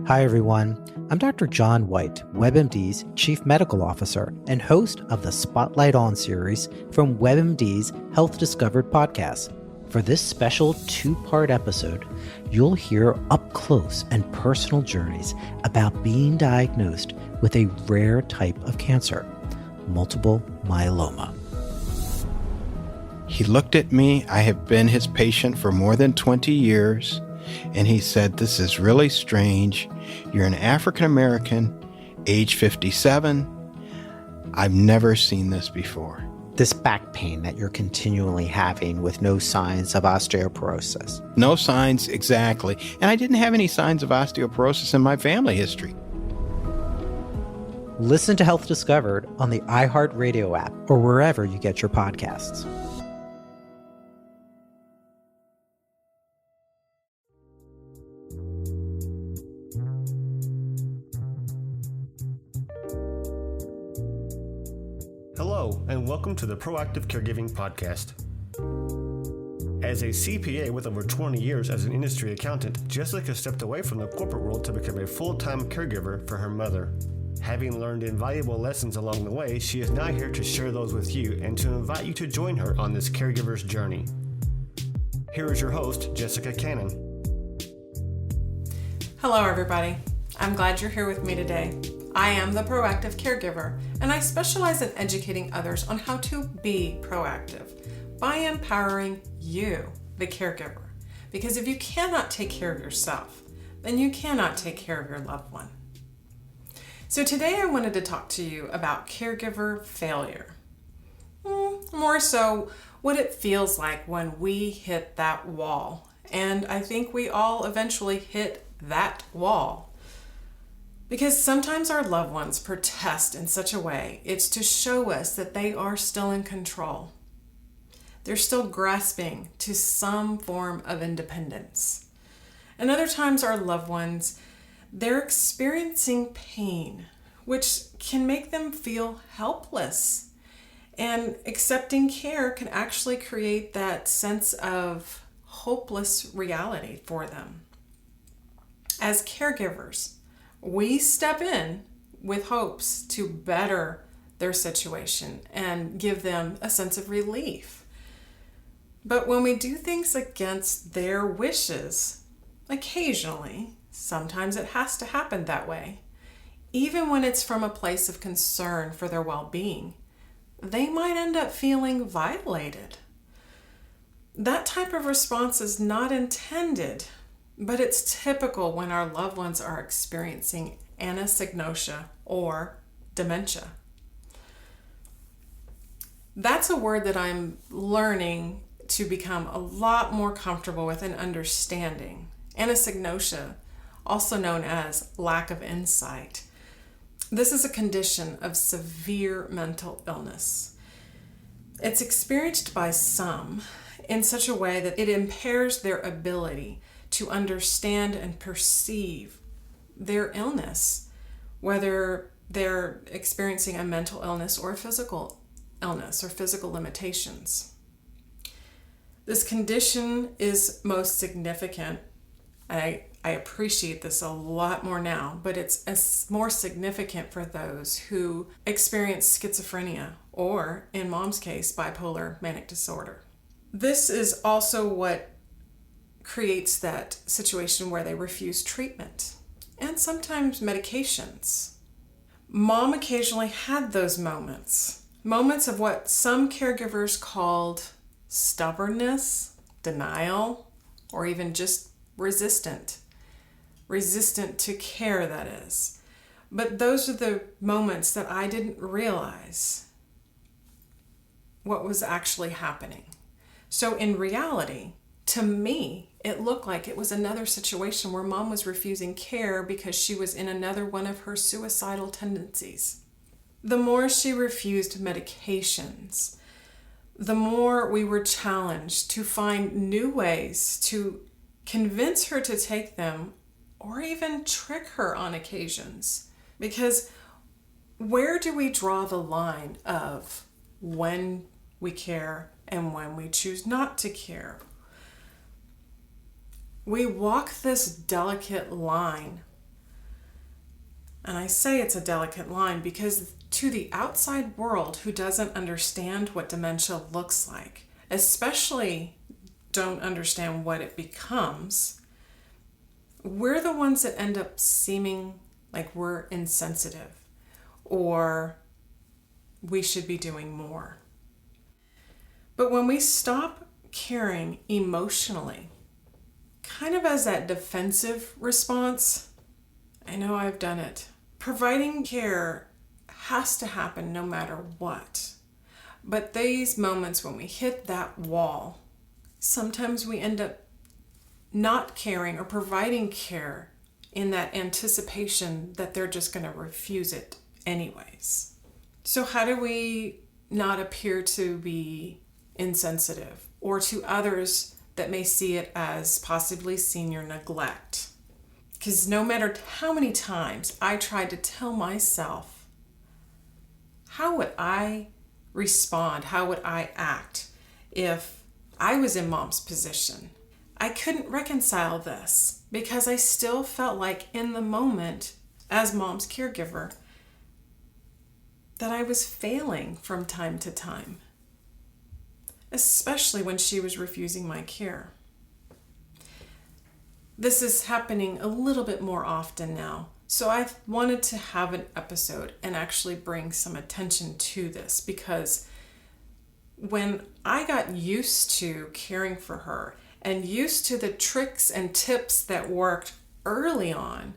Hi, everyone. I'm Dr. John White, WebMD's Chief Medical Officer and host of the Spotlight On series from WebMD's Health Discovered podcast. For this special two-part episode, you'll hear up-close and personal journeys about being diagnosed with a rare type of cancer, multiple myeloma. He looked at me. I have been his patient for more than 20 years. And he said, "This is really strange. You're an African American, age 57. I've never seen this before." This back pain that you're continually having with no signs of osteoporosis. No signs, exactly. And I didn't have any signs of osteoporosis in my family history. Listen to Health Discovered on the iHeartRadio app or wherever you get your podcasts. Hello, and welcome to the Proactive Caregiving Podcast. As a CPA with over 20 years as an industry accountant, Jessica stepped away from the corporate world to become a full-time caregiver for her mother. Having learned invaluable lessons along the way, she is now here to share those with you and to invite you to join her on this caregiver's journey. Here is your host, Jessica Cannon. Hello, everybody. I'm glad you're here with me today. I am the Proactive Caregiver, and I specialize in educating others on how to be proactive by empowering you, the caregiver. Because if you cannot take care of yourself, then you cannot take care of your loved one. So today I wanted to talk to you about caregiver failure. More so, what it feels like when we hit that wall. And I think we all eventually hit that wall. Because sometimes our loved ones protest in such a way, it's to show us that they are still in control. They're still grasping to some form of independence. And other times our loved ones, they're experiencing pain, which can make them feel helpless. And accepting care can actually create that sense of hopeless reality for them. As caregivers, we step in with hopes to better their situation and give them a sense of relief. But when we do things against their wishes, occasionally, sometimes it has to happen that way, even when it's from a place of concern for their well-being, they might end up feeling violated. That type of response is not intended, but it's typical when our loved ones are experiencing anosognosia or dementia. That's a word that I'm learning to become a lot more comfortable with and understanding. Anosognosia, also known as lack of insight. This is a condition of severe mental illness. It's experienced by some in such a way that it impairs their ability to understand and perceive their illness, whether they're experiencing a mental illness or a physical illness or physical limitations. This condition is most significant. I appreciate this a lot more now, but it's more significant for those who experience schizophrenia or, in mom's case, bipolar manic disorder. This is also what creates that situation where they refuse treatment and sometimes medications. Mom occasionally had those moments of what some caregivers called stubbornness, denial, or even just resistant to care, that is. But those are the moments that I didn't realize what was actually happening. So in reality, to me, it looked like it was another situation where mom was refusing care because she was in another one of her suicidal tendencies. The more she refused medications, the more we were challenged to find new ways to convince her to take them or even trick her on occasions. Because where do we draw the line of when we care and when we choose not to care? We walk this delicate line And I say it's a delicate line because to the outside world who doesn't understand what dementia looks like, especially don't understand what it becomes, we're the ones that end up seeming like we're insensitive or we should be doing more. But when we stop caring emotionally, kind of as that defensive response, I know I've done it. Providing care has to happen no matter what. But these moments when we hit that wall, sometimes we end up not caring or providing care in that anticipation that they're just going to refuse it anyways. So how do we not appear to be insensitive or to others that may see it as possibly senior neglect? Because no matter how many times I tried to tell myself, how would I respond? How would I act if I was in mom's position? I couldn't reconcile this because I still felt like in the moment as mom's caregiver that I was failing from time to time, especially when she was refusing my care. This is happening a little bit more often now. So I wanted to have an episode and actually bring some attention to this because when I got used to caring for her and used to the tricks and tips that worked early on,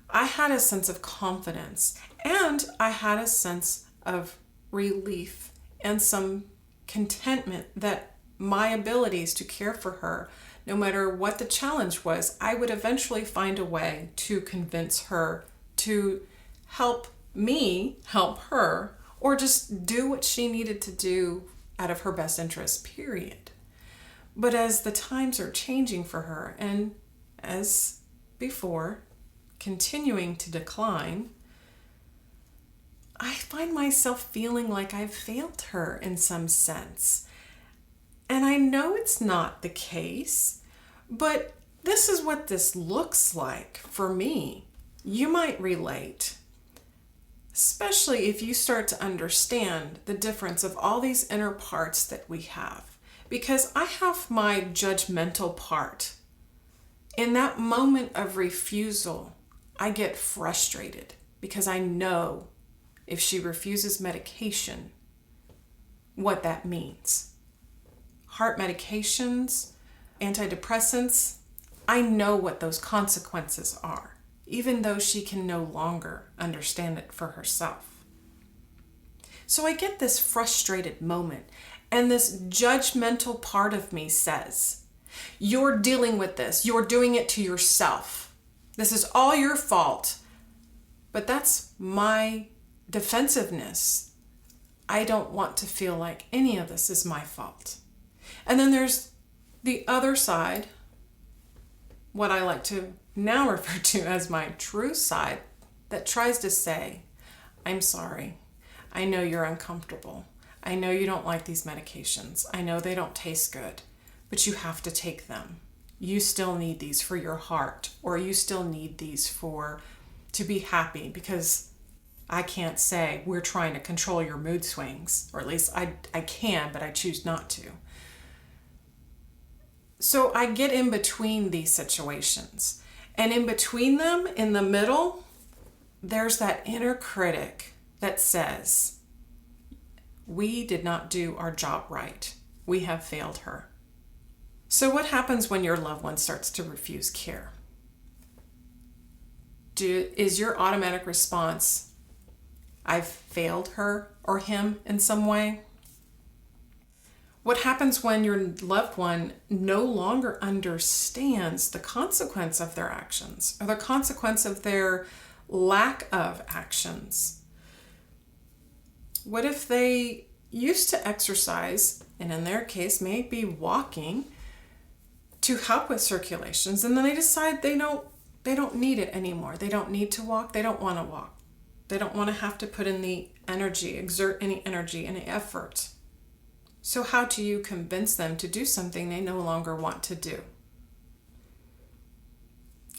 I had a sense of confidence and I had a sense of relief and some contentment that my abilities to care for her, no matter what the challenge was, I would eventually find a way to convince her to help me help her or just do what she needed to do out of her best interest, period. But as the times are changing for her and as before, continuing to decline, I find myself feeling like I've failed her in some sense. And I know it's not the case, but this is what this looks like for me. You might relate, especially if you start to understand the difference of all these inner parts that we have. Because I have my judgmental part. In that moment of refusal, I get frustrated because I know if she refuses medication, what that means. Heart medications, antidepressants, I know what those consequences are, even though she can no longer understand it for herself. So I get this frustrated moment, and this judgmental part of me says, you're dealing with this, you're doing it to yourself. This is all your fault. But that's my defensiveness. I don't want to feel like any of this is my fault. And then there's the other side, what I like to now refer to as my true side, that tries to say, I'm sorry. I know you're uncomfortable. I know you don't like these medications. I know they don't taste good, but you have to take them. You still need these for your heart, or you still need these to be happy, because I can't say we're trying to control your mood swings, or at least I can, but I choose not to. So I get in between these situations, and in between them, in the middle, there's that inner critic that says, we did not do our job right. We have failed her. So what happens when your loved one starts to refuse care? Is your automatic response, I've failed her or him in some way? What happens when your loved one no longer understands the consequence of their actions or the consequence of their lack of actions? What if they used to exercise, and in their case may be walking, to help with circulations, and then they decide they don't need it anymore. They don't need to walk. They don't want to walk. They don't want to have to put in the energy, exert any energy, any effort. So how do you convince them to do something they no longer want to do?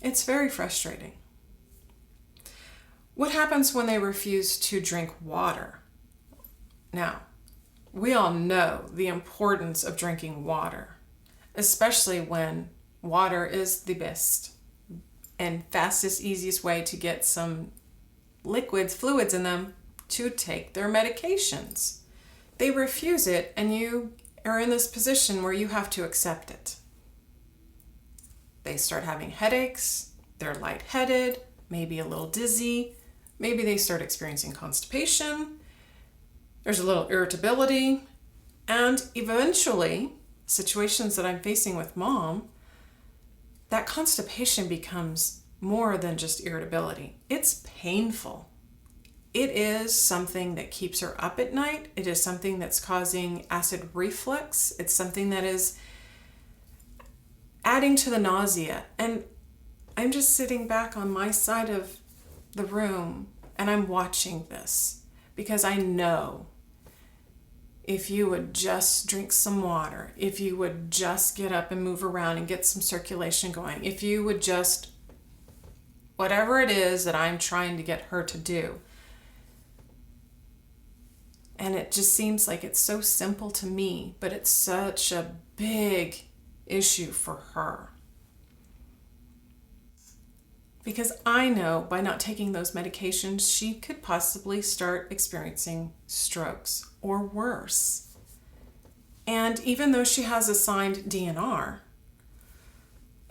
It's very frustrating. What happens when they refuse to drink water? Now, we all know the importance of drinking water, especially when water is the best and fastest, easiest way to get some fluids in them to take their medications. They refuse it, and you are in this position where you have to accept it. They start having headaches, they're lightheaded, maybe a little dizzy, maybe they start experiencing constipation, there's a little irritability, and eventually, situations that I'm facing with Mom, that constipation becomes more than just irritability. It's painful. It is something that keeps her up at night. It is something that's causing acid reflux. It's something that is adding to the nausea. And I'm just sitting back on my side of the room and I'm watching this because I know if you would just drink some water, if you would just get up and move around and get some circulation going, if you would just, whatever it is that I'm trying to get her to do. And it just seems like it's so simple to me, but it's such a big issue for her. Because I know by not taking those medications, she could possibly start experiencing strokes or worse. And even though she has assigned DNR,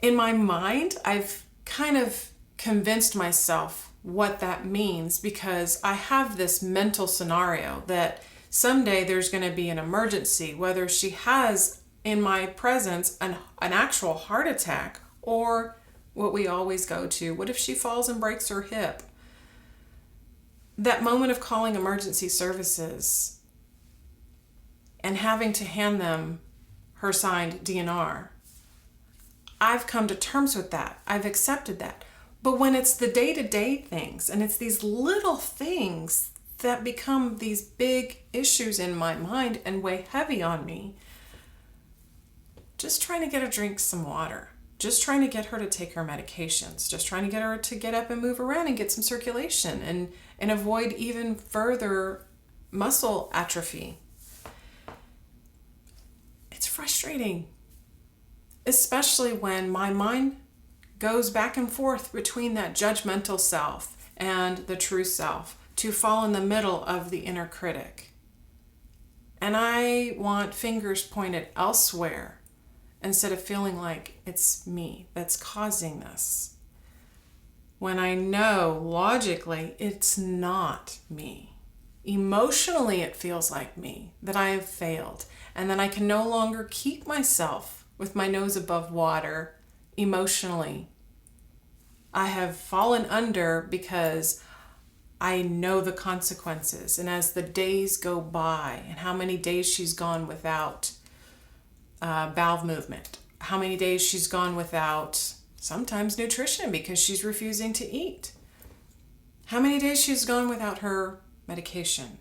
in my mind, I've kind of convinced myself what that means because I have this mental scenario that someday there's going to be an emergency, whether she has in my presence an actual heart attack or what we always go to, what if she falls and breaks her hip? That moment of calling emergency services and having to hand them her signed DNR, I've come to terms with that. I've accepted that. But when it's the day-to-day things and it's these little things that become these big issues in my mind and weigh heavy on me, just trying to get her drink some water, just trying to get her to take her medications, just trying to get her to get up and move around and get some circulation and avoid even further muscle atrophy. It's frustrating, especially when my mind goes back and forth between that judgmental self and the true self to fall in the middle of the inner critic. And I want fingers pointed elsewhere instead of feeling like it's me that's causing this. When I know logically it's not me. Emotionally it feels like me, that I have failed, and that I can no longer keep myself with my nose above water emotionally. I have fallen under because I know the consequences. And as the days go by, and how many days she's gone without bowel movement, how many days she's gone without sometimes nutrition because she's refusing to eat, how many days she's gone without her medication.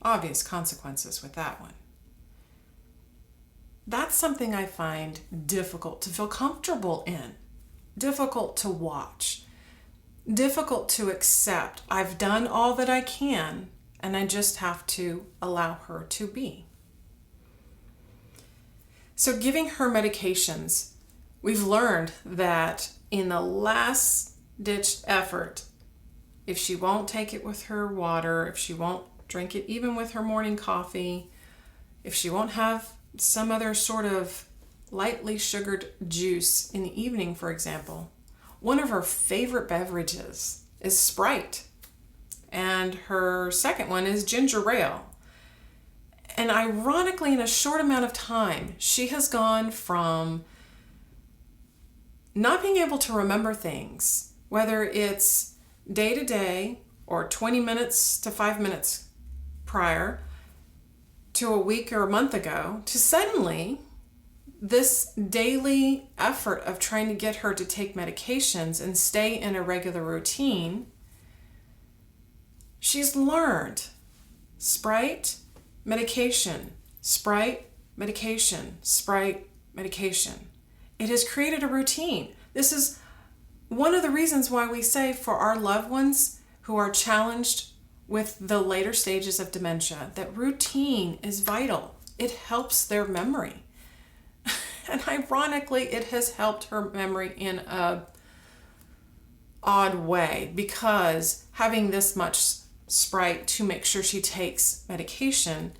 Obvious consequences with that one. That's something I find difficult to feel comfortable in, difficult to watch, difficult to accept. I've done all that I can, and I just have to allow her to be. So giving her medications, we've learned that in the last-ditch effort, if she won't take it with her water, if she won't drink it even with her morning coffee, if she won't have some other sort of lightly sugared juice in the evening, for example, one of her favorite beverages is Sprite, and her second one is ginger ale. And ironically, in a short amount of time, she has gone from not being able to remember things, whether it's day to day or 20 minutes to 5 minutes prior to a week or a month ago, to suddenly this daily effort of trying to get her to take medications and stay in a regular routine. She's learned Sprite, medication, Sprite, medication, Sprite, medication. It has created a routine. This is one of the reasons why we say for our loved ones who are challenged with the later stages of dementia that routine is vital. It helps their memory. And ironically, it has helped her memory in a odd way, because having this much Sprite to make sure she takes medication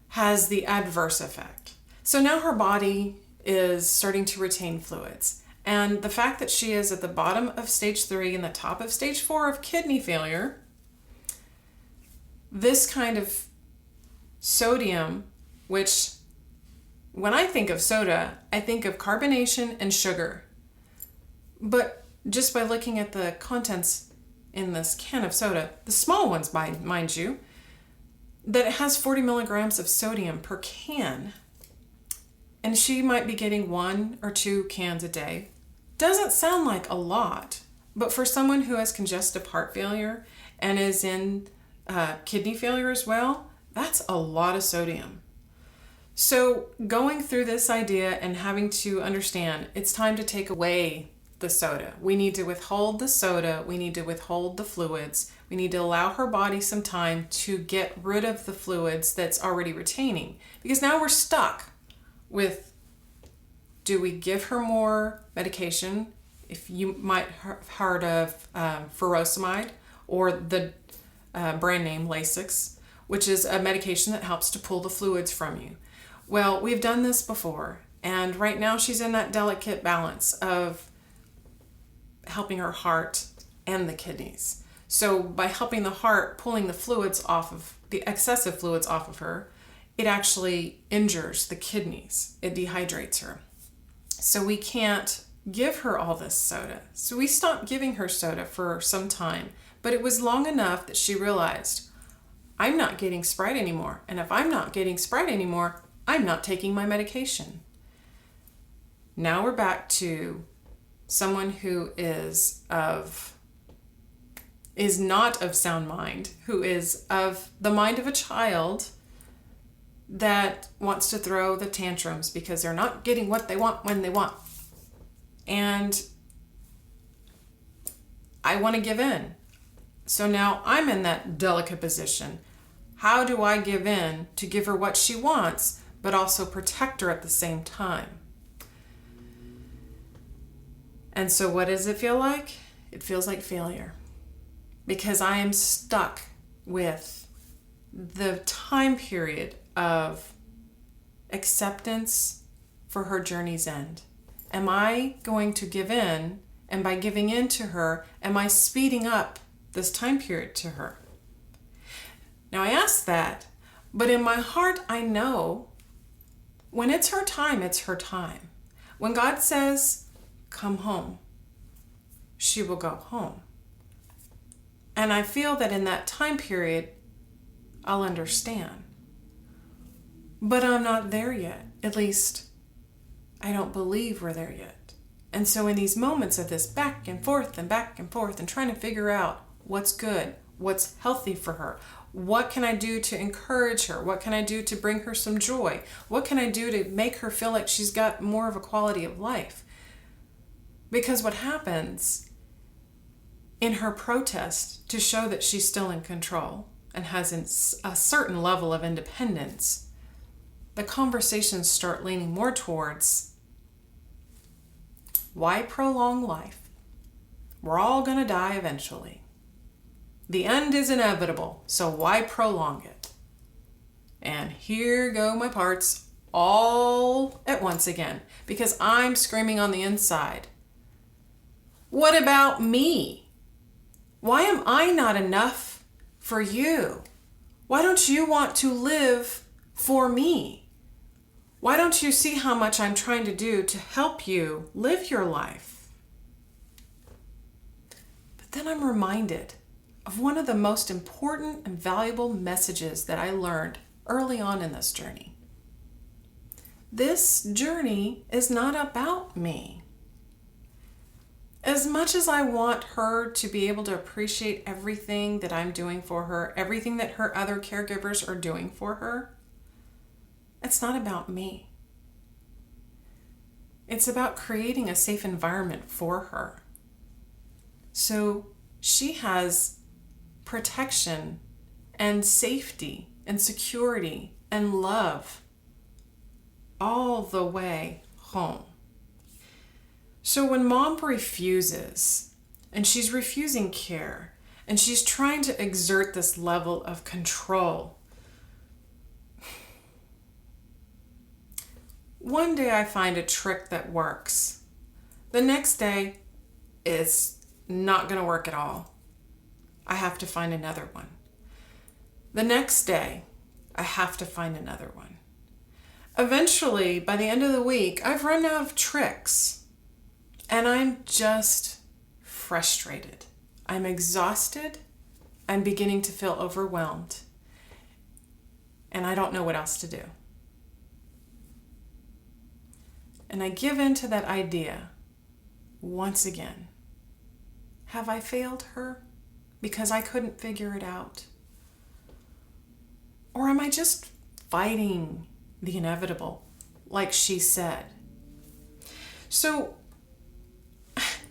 has the adverse effect. So now her body is starting to retain fluids. And the fact that she is at the bottom of stage 3 and the top of stage 4 of kidney failure, this kind of sodium, which when I think of soda, I think of carbonation and sugar. But just by looking at the contents in this can of soda, the small ones, mind you, that it has 40 milligrams of sodium per can. And she might be getting 1 or 2 cans a day. Doesn't sound like a lot, but for someone who has congestive heart failure and is in kidney failure as well, that's a lot of sodium. So going through this idea and having to understand it's time to take away the soda. We need to withhold the soda. We need to withhold the fluids. We need to allow her body some time to get rid of the fluids that's already retaining. Because now we're stuck with, do we give her more medication? If you might have heard of furosemide or the brand name Lasix, which is a medication that helps to pull the fluids from you. Well, we've done this before, and right now she's in that delicate balance of helping her heart and the kidneys. So by helping the heart, pulling the fluids off of the excessive fluids off of her, it actually injures the kidneys. It dehydrates her. So we can't give her all this soda. So we stopped giving her soda for some time, but it was long enough that she realized, I'm not getting Sprite anymore. And if I'm not getting Sprite anymore, I'm not taking my medication. Now we're back to someone who is not of sound mind, who is of the mind of a child that wants to throw the tantrums because they're not getting what they want when they want. And I want to give in. So now I'm in that delicate position. How do I give in to give her what she wants, but also protect her at the same time? And so what does it feel like? It feels like failure. Because I am stuck with the time period of acceptance for her journey's end. Am I going to give in? And by giving in to her, am I speeding up this time period to her? Now I ask that, but in my heart I know when it's her time, it's her time. When God says, come home, she will go home. And I feel that in that time period, I'll understand. But I'm not there yet. At least, I don't believe we're there yet. And so in these moments of this back and forth and trying to figure out what's good, what's healthy for her, what can I do to encourage her? What can I do to bring her some joy? What can I do to make her feel like she's got more of a quality of life? Because what happens in her protest to show that she's still in control and has a certain level of independence, the conversations start leaning more towards, why prolong life? We're all going to die eventually. The end is inevitable, so why prolong it? And here go my parts all at once again, because I'm screaming on the inside. What about me? Why am I not enough for you? Why don't you want to live for me? Why don't you see how much I'm trying to do to help you live your life? But then I'm reminded of one of the most important and valuable messages that I learned early on in this journey. This journey is not about me. As much as I want her to be able to appreciate everything that I'm doing for her, everything that her other caregivers are doing for her, it's not about me. It's about creating a safe environment for her. So she has protection and safety and security and love all the way home. So when mom refuses, and she's refusing care, and she's trying to exert this level of control, one day I find a trick that works. The next day, it's not going to work at all. I have to find another one. The next day, I have to find another one. Eventually, by the end of the week, I've run out of tricks. And I'm just frustrated. I'm exhausted. I'm beginning to feel overwhelmed. And I don't know what else to do. And I give in to that idea once again. Have I failed her because I couldn't figure it out? Or am I just fighting the inevitable, like she said? So,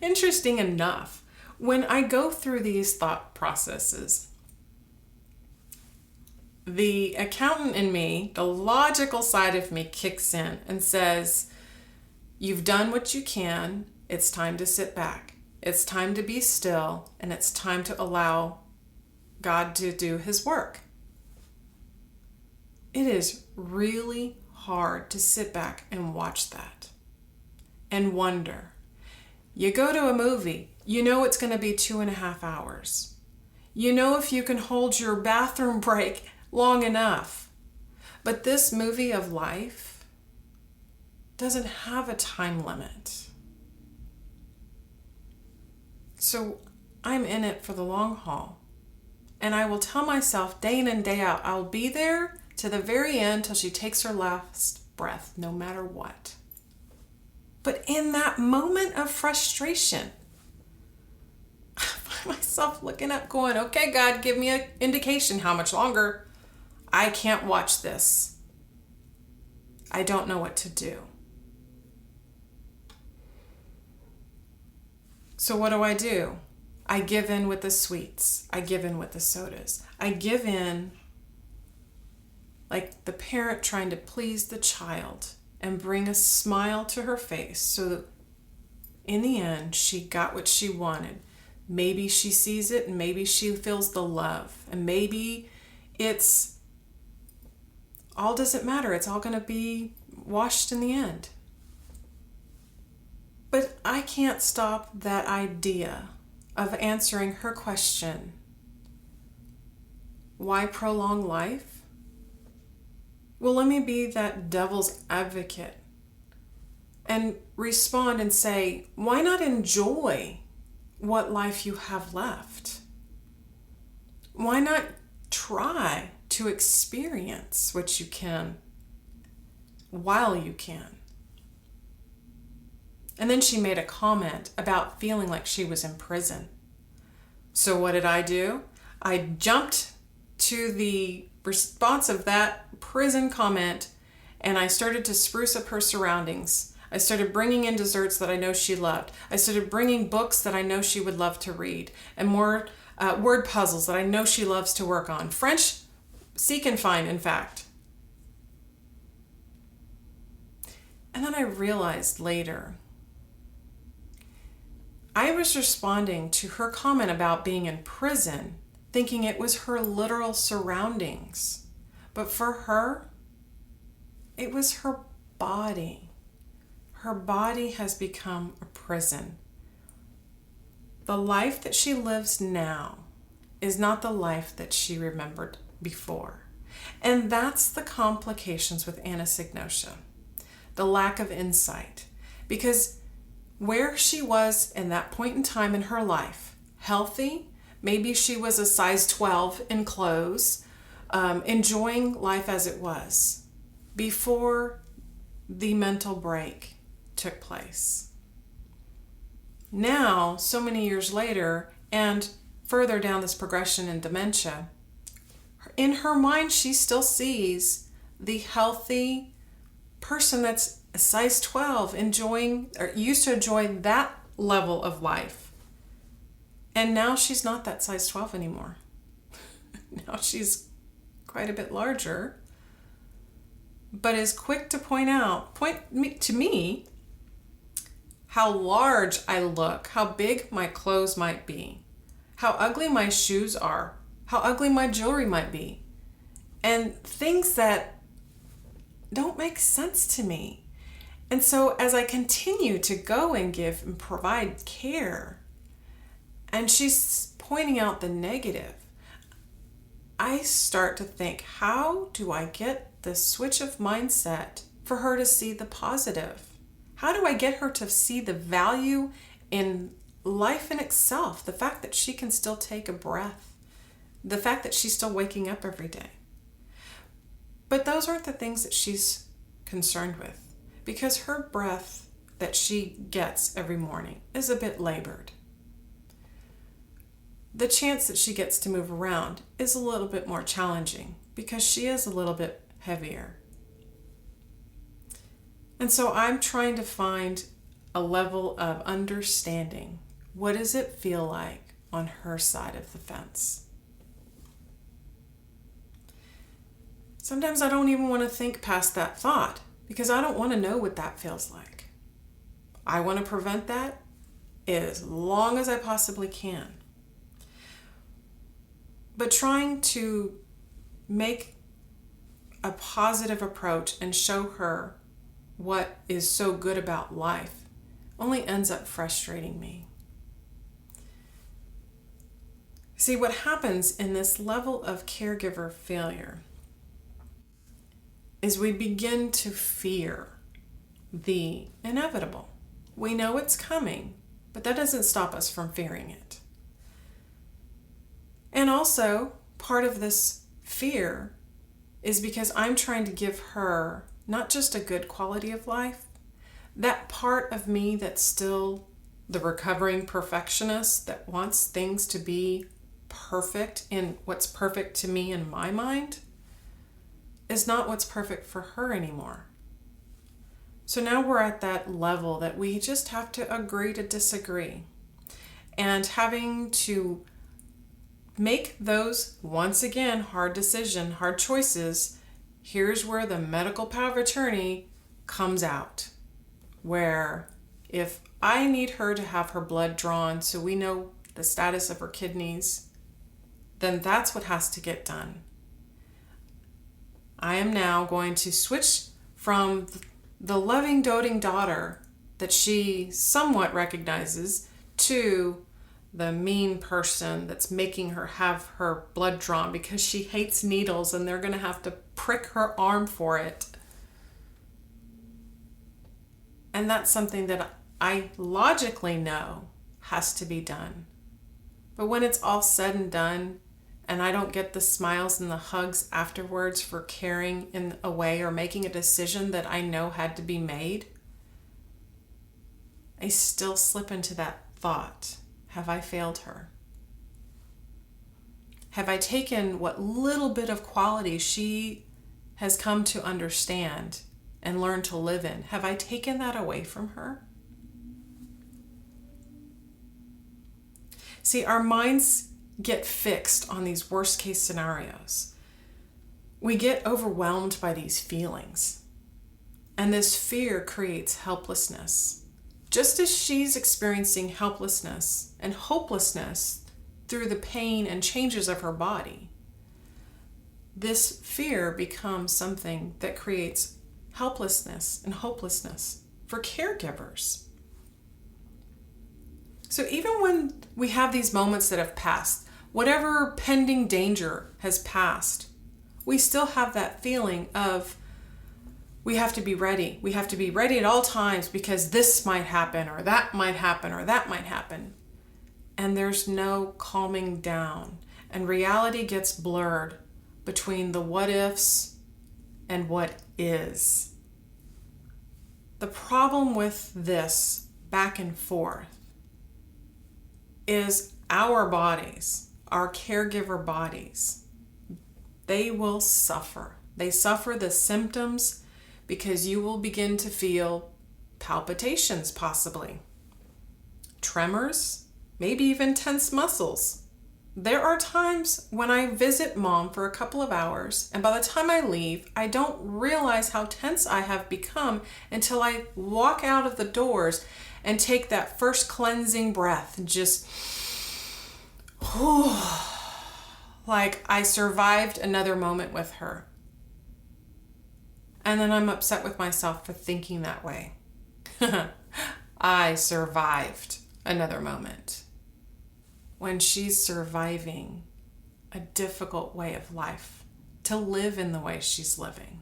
interesting enough, when I go through these thought processes, the accountant in me, the logical side of me, kicks in and says, you've done what you can. It's time to sit back. It's time to be still, and it's time to allow God to do his work. It is really hard to sit back and watch that and wonder. You go to a movie, you know it's going to be 2.5 hours. You know if you can hold your bathroom break long enough. But this movie of life doesn't have a time limit. So I'm in it for the long haul. And I will tell myself day in and day out, I'll be there to the very end till she takes her last breath, no matter what. But in that moment of frustration, I find myself looking up going, okay, God, give me an indication. How much longer? I can't watch this. I don't know what to do. So what do? I give in with the sweets. I give in with the sodas. I give in like the parent trying to please the child and bring a smile to her face so that in the end she got what she wanted. Maybe she sees it and maybe she feels the love, and maybe it's all doesn't matter. It's all going to be washed in the end. But I can't stop that idea of answering her question. Why prolong life? Well, let me be that devil's advocate and respond and say, why not enjoy what life you have left? Why not try to experience what you can while you can? And then she made a comment about feeling like she was in prison. So what did I do? I jumped to the response of that prison comment and I started to spruce up her surroundings. I started bringing in desserts that I know she loved. I started bringing books that I know she would love to read, and more word puzzles that I know she loves to work on. French, seek and find, in fact. And then I realized later, I was responding to her comment about being in prison, thinking it was her literal surroundings. But for her, it was her body. Her body has become a prison. The life that she lives now is not the life that she remembered before. And that's the complications with anosognosia, the lack of insight. Because where she was in that point in time in her life, healthy, maybe she was a size 12 in clothes, enjoying life as it was before the mental break took place. Now, so many years later, and further down this progression in dementia, in her mind, she still sees the healthy person that's a size 12 enjoying or used to enjoy that level of life. And now she's not that size 12 anymore. Now she's quite a bit larger, but is quick to point to me how large I look, how big my clothes might be, how ugly my shoes are, how ugly my jewelry might be, and things that don't make sense to me. And so as I continue to go and give and provide care, and she's pointing out the negative, I start to think, how do I get the switch of mindset for her to see the positive? How do I get her to see the value in life in itself? The fact that she can still take a breath, the fact that she's still waking up every day. But those aren't the things that she's concerned with, because her breath that she gets every morning is a bit labored. The chance that she gets to move around is a little bit more challenging because she is a little bit heavier. And so I'm trying to find a level of understanding. What does it feel like on her side of the fence? Sometimes I don't even want to think past that thought because I don't want to know what that feels like. I want to prevent that as long as I possibly can. But trying to make a positive approach and show her what is so good about life only ends up frustrating me. See, what happens in this level of caregiver failure is we begin to fear the inevitable. We know it's coming, but that doesn't stop us from fearing it. And also, part of this fear is because I'm trying to give her not just a good quality of life, that part of me that's still the recovering perfectionist that wants things to be perfect in what's perfect to me in my mind is not what's perfect for her anymore. So now we're at that level that we just have to agree to disagree. And having to make those, once again, hard choices, here's where the medical power of attorney comes out. Where if I need her to have her blood drawn so we know the status of her kidneys, then that's what has to get done. I am now going to switch from the loving, doting daughter that she somewhat recognizes to the mean person that's making her have her blood drawn because she hates needles and they're going to have to prick her arm for it. And that's something that I logically know has to be done. But when it's all said and done and I don't get the smiles and the hugs afterwards for caring in a way or making a decision that I know had to be made, I still slip into that thought. Have I failed her? Have I taken what little bit of quality she has come to understand and learn to live in? Have I taken that away from her? See, our minds get fixed on these worst case scenarios. We get overwhelmed by these feelings. And this fear creates helplessness. Just as she's experiencing helplessness and hopelessness through the pain and changes of her body, this fear becomes something that creates helplessness and hopelessness for caregivers. So even when we have these moments that have passed, whatever pending danger has passed, we still have that feeling of we have to be ready. We have to be ready at all times because this might happen or that might happen or that might happen. And there's no calming down. And reality gets blurred between the what ifs and what is. The problem with this back and forth is our bodies, our caregiver bodies, they will suffer. They suffer the symptoms because you will begin to feel palpitations, possibly, tremors, maybe even tense muscles. There are times when I visit mom for a couple of hours, and by the time I leave, I don't realize how tense I have become until I walk out of the doors and take that first cleansing breath and just, like I survived another moment with her. And then I'm upset with myself for thinking that way. I survived another moment. When she's surviving a difficult way of life, to live in the way she's living.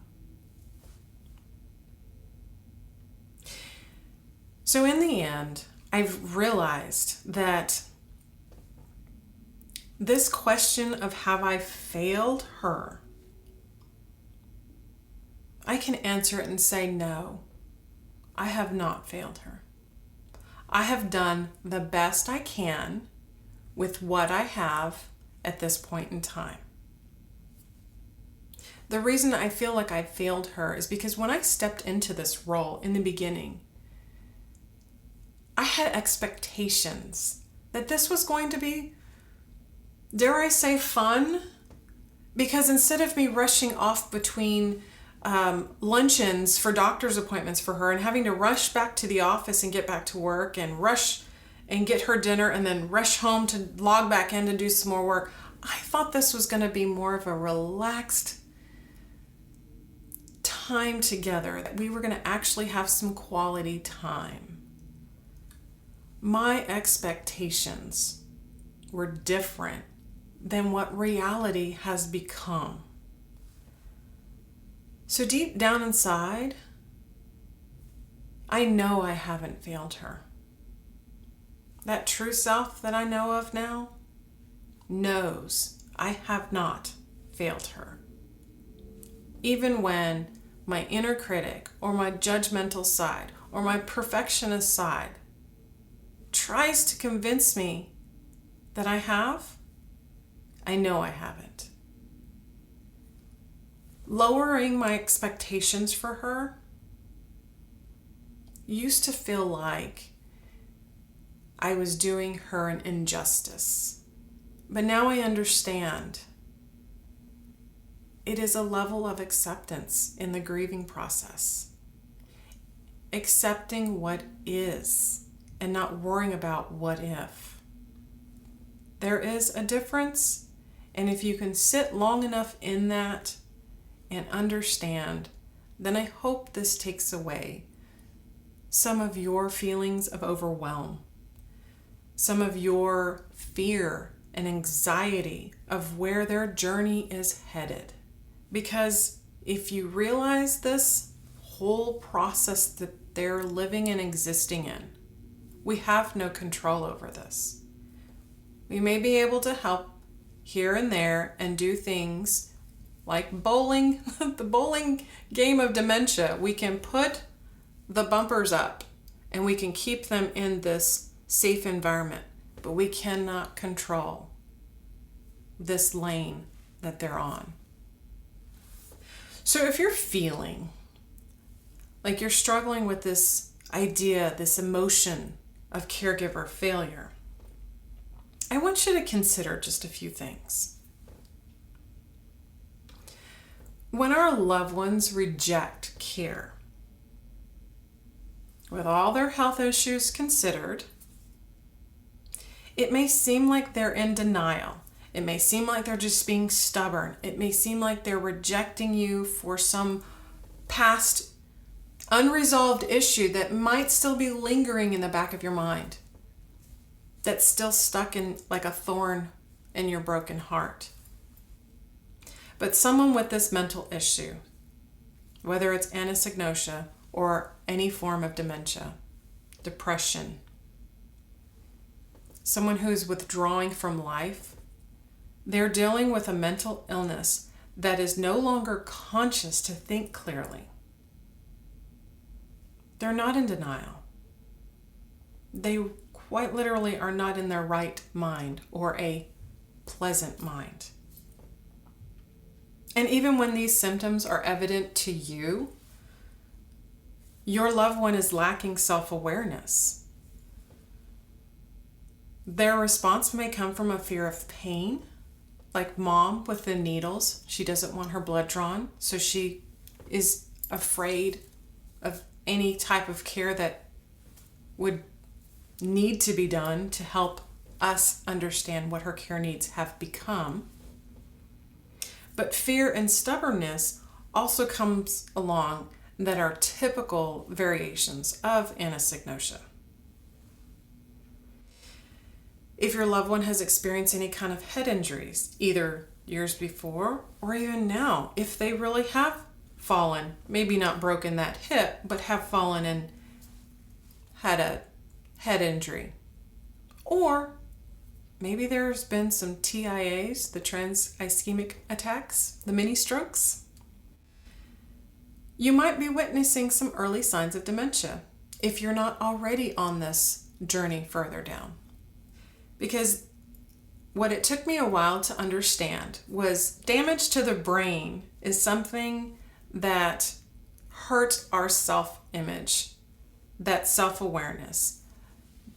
So in the end, I've realized that this question of have I failed her, I can answer it and say no, I have not failed her. I have done the best I can with what I have at this point in time. The reason I feel like I failed her is because when I stepped into this role in the beginning, I had expectations that this was going to be, dare I say, fun? Because instead of me rushing off between luncheons for doctor's appointments for her and having to rush back to the office and get back to work and rush and get her dinner and then rush home to log back in to do some more work, I thought this was going to be more of a relaxed time together, that we were going to actually have some quality time. My expectations were different than what reality has become. So deep down inside, I know I haven't failed her. That true self that I know of now knows I have not failed her. Even when my inner critic or my judgmental side or my perfectionist side tries to convince me that I have, I know I haven't. Lowering my expectations for her used to feel like I was doing her an injustice. But now I understand it is a level of acceptance in the grieving process. Accepting what is and not worrying about what if. There is a difference, and if you can sit long enough in that and understand, then I hope this takes away some of your feelings of overwhelm, some of your fear and anxiety of where their journey is headed. Because if you realize this whole process that they're living and existing in, we have no control over this. We may be able to help here and there and do things like bowling, the bowling game of dementia. We can put the bumpers up and we can keep them in this safe environment, but we cannot control this lane that they're on. So if you're feeling like you're struggling with this idea, this emotion of caregiver failure, I want you to consider just a few things. When our loved ones reject care, with all their health issues considered, it may seem like they're in denial. It may seem like they're just being stubborn. It may seem like they're rejecting you for some past unresolved issue that might still be lingering in the back of your mind, that's still stuck in like a thorn in your broken heart. But someone with this mental issue, whether it's anosognosia or any form of dementia, depression, someone who's withdrawing from life, they're dealing with a mental illness that is no longer conscious to think clearly. They're not in denial. They quite literally are not in their right mind or a pleasant mind. And even when these symptoms are evident to you, your loved one is lacking self-awareness. Their response may come from a fear of pain, like mom with the needles. She doesn't want her blood drawn, so she is afraid of any type of care that would need to be done to help us understand what her care needs have become. But fear and stubbornness also comes along that are typical variations of anosognosia. If your loved one has experienced any kind of head injuries, either years before or even now, if they really have fallen, maybe not broken that hip, but have fallen and had a head injury. Or maybe there's been some TIAs, the trans-ischemic attacks, the mini strokes. You might be witnessing some early signs of dementia if you're not already on this journey further down. Because what it took me a while to understand was damage to the brain is something that hurts our self-image, that self-awareness.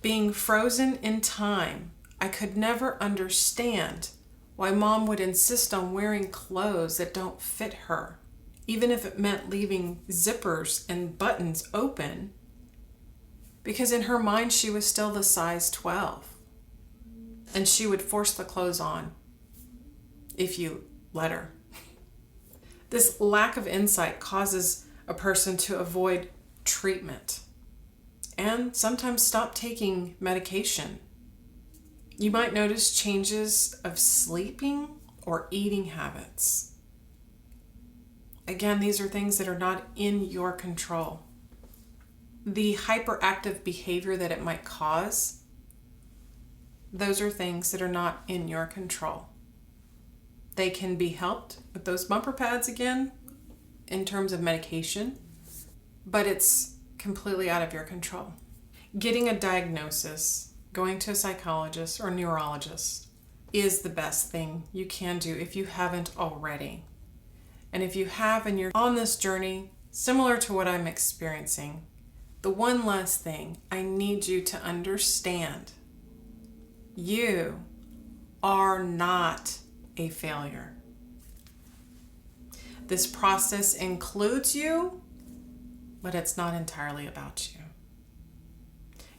Being frozen in time, I could never understand why mom would insist on wearing clothes that don't fit her, even if it meant leaving zippers and buttons open, because in her mind she was still the size 12. And she would force the clothes on if you let her. This lack of insight causes a person to avoid treatment and sometimes stop taking medication. You might notice changes of sleeping or eating habits. Again, these are things that are not in your control. The hyperactive behavior that it might cause, those are things that are not in your control. They can be helped with those bumper pads again in terms of medication, but it's completely out of your control. Getting a diagnosis, going to a psychologist or neurologist is the best thing you can do if you haven't already. And if you have and you're on this journey similar to what I'm experiencing, the one last thing I need you to understand: you are not a failure. This process includes you, but it's not entirely about you.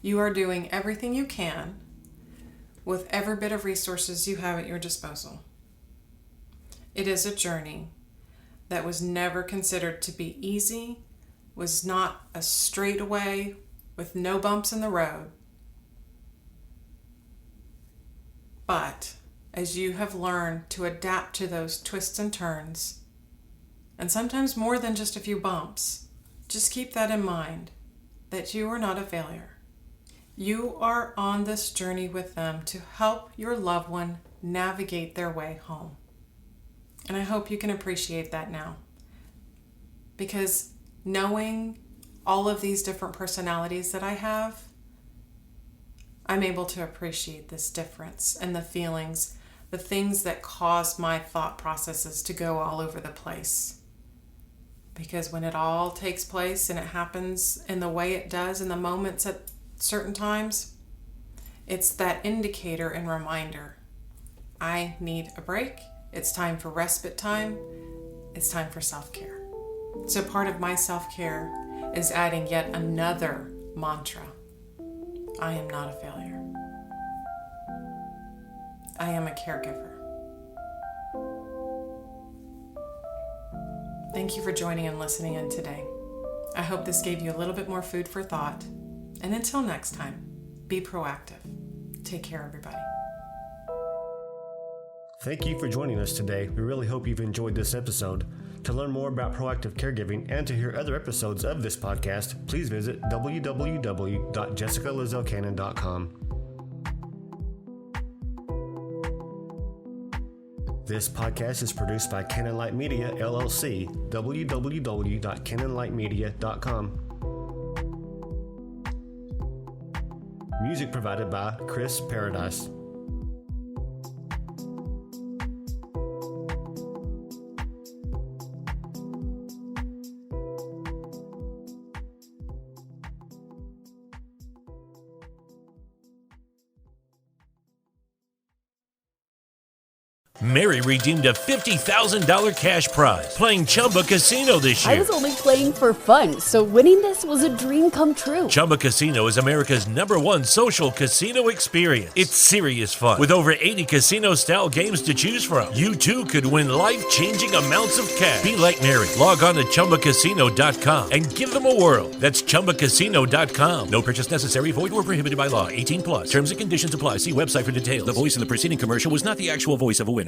You are doing everything you can with every bit of resources you have at your disposal. It is a journey that was never considered to be easy, was not a straightaway with no bumps in the road. But as you have learned to adapt to those twists and turns, and sometimes more than just a few bumps, just keep that in mind, that you are not a failure. You are on this journey with them to help your loved one navigate their way home. And I hope you can appreciate that now. Because knowing all of these different personalities that I have, I'm able to appreciate this difference and the feelings, the things that cause my thought processes to go all over the place. Because when it all takes place and it happens in the way it does in the moments at certain times, it's that indicator and reminder. I need a break. It's time for respite time. It's time for self-care. So part of my self-care is adding yet another mantra. I am not a failure. I am a caregiver. Thank you for joining and listening in today. I hope this gave you a little bit more food for thought. And until next time, be proactive. Take care, everybody. Thank you for joining us today. We really hope you've enjoyed this episode. To learn more about proactive caregiving and to hear other episodes of this podcast, please visit www.jessicalizelcannon.com. This podcast is produced by Cannon Light Media, LLC, www.cannonlightmedia.com. Music provided by Chris Paradise. Mary redeemed a $50,000 cash prize playing Chumba Casino this year. I was only playing for fun, so winning this was a dream come true. Chumba Casino is America's #1 social casino experience. It's serious fun. With over 80 casino-style games to choose from, you too could win life-changing amounts of cash. Be like Mary. Log on to ChumbaCasino.com and give them a whirl. That's ChumbaCasino.com. No purchase necessary. Void or prohibited by law. 18+. Terms and conditions apply. See website for details. The voice in the preceding commercial was not the actual voice of a winner.